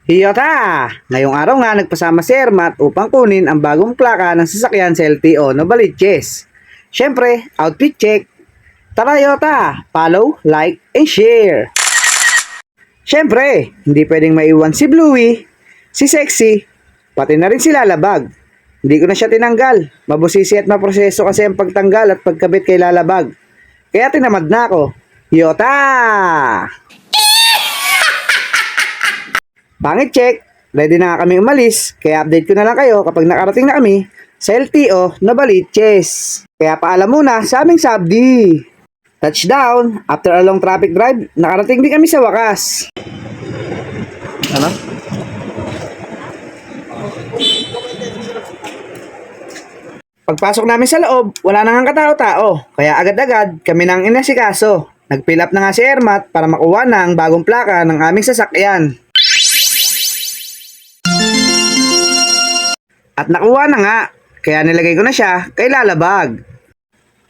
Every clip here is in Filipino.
Hiyota! Ngayong araw nga nagpasama si Ermat upang kunin ang bagong plaka ng sasakyan sa LTO Novaliches. Siyempre, outfit check. Tara Yota! Follow, like, and share! Siyempre, hindi pwedeng maiwan si Bluey, si Sexy, pati na rin si Lalabag. Hindi ko na siya tinanggal. Mabusisi at maproseso kasi ang pagtanggal at pagkabit kay Lalabag. Kaya tinamad na ako. Yota! Pangit check, ready na nga kami umalis, kaya update ko na lang kayo kapag nakarating na kami sa LTO Novaliches. Kaya paalam muna sa aming sabdi. Touchdown, after a long traffic drive, nakarating din kami sa wakas. Ano? Pagpasok namin sa loob, wala nang katao-tao, kaya agad-agad kami nang inasikaso. Nag-fill up na nga si Ermat para makuha na ang bagong plaka ng aming sasakyan. At nakuha na nga, kaya nilagay ko na siya kay Lalabag.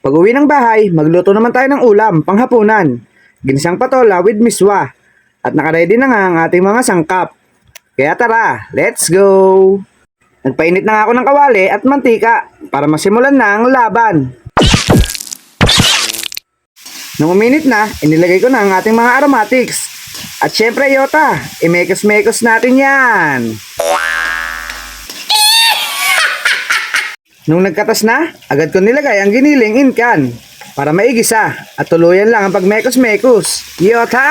Pag uwi ng bahay, magluto naman tayo ng ulam, panghapunan. Ginisang patola with miswa. At nakaready na nga ang ating mga sangkap. Kaya tara, let's go! Nagpainit na nga ako ng kawali at mantika para masimulan na ang laban. Nung uminit na, inilagay ko na ang ating mga aromatics. At syempre Yota, imekos-mekos natin yan. Nung nagkatas na, agad ko nilagay ang giniling in can para maigisa at tuluyan lang ang pagmekos-mekos. Yota!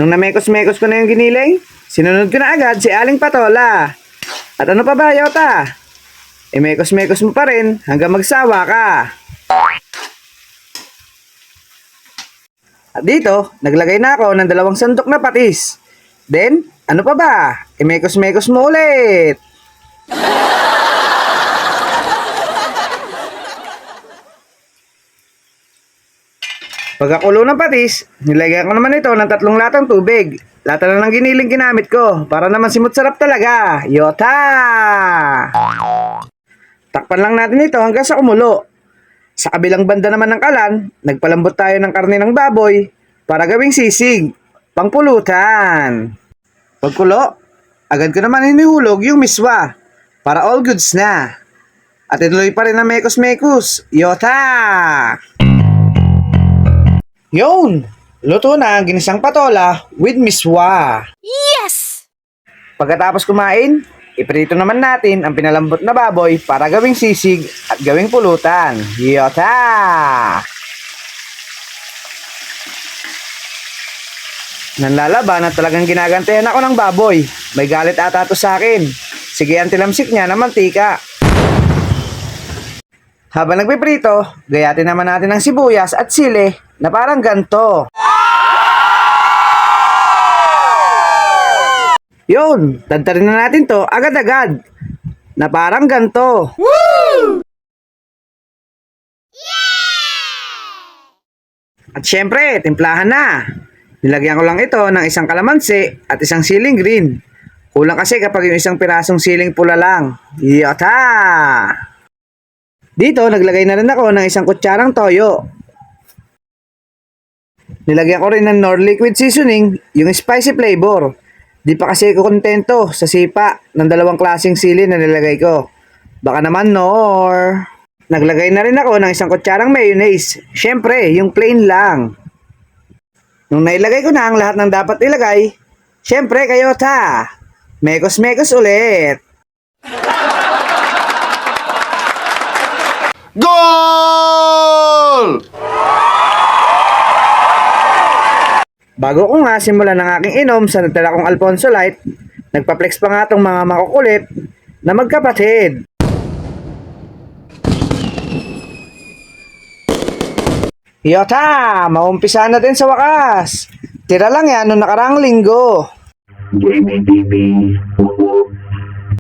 Nung namekos-mekos ko na yung giniling, sinunod ko na agad si Aling Patola. At ano pa ba, Yota? Imekos-mekos mo pa rin hanggang magsawa ka. At dito, naglagay na ako ng 2 sandok na patis. Then, ano pa ba? Imekos-mekos mo ulit. Pagkakulo ng patis, nilagyan ko naman ito ng 3 latang tubig. Lata na ng giniling ginamit ko para naman simut sarap talaga. Yota! Takpan lang natin ito hanggang sa kumulo. Sa kabilang banda naman ng kalan, nagpalambot tayo ng karne ng baboy para gawing sisig, pangpulutan. Pagkulo, agad ko naman hinihulog yung miswa para all goods na. At ituloy pa rin ang mekos-mekos. Yota! Yun! Luto na ang ginisang patola with miswa. Yes! Pagkatapos kumain, iprito naman natin ang pinalambot na baboy para gawing sisig at gawing pulutan. Yota! Nanlalaban at talagang ginagantihan ako ng baboy. May galit ata to sa akin. Sige ang tilamsik niya ng mantika. Habang nagpiprito, gayatin naman natin ng sibuyas at sili na parang ganto. Yun, tantarin na natin to agad-agad na parang ganto. Woo! At syempre, timplahan na. Nilagyan ko lang ito ng 1 kalamansi at 1 siling green. Kulang kasi kapag yung 1 pirasong siling pula lang. Yata! Dito, naglagay na rin ako ng 1 kutsarang toyo. Nilagyan ko rin ng Knorr liquid seasoning, yung spicy flavor. Di pa kasi ako kontento sa sipa ng 2 klaseng sili na nilagay ko. Baka naman Knorr. Naglagay na rin ako ng 1 kutsarang mayonnaise. Syempre, yung plain lang. Nung nailagay ko na ang lahat ng dapat ilagay, syempre Kayota, mekos-mekos ulit. Goal! Bago ko nga simulan ng aking inom sa natala kong Alfonso Light, nagpa-flex pa nga tong mga makukulit na magkapatid. Yota! Maumpisa na din sa wakas. Tira lang yan noong nakaraang linggo. Jamie, baby,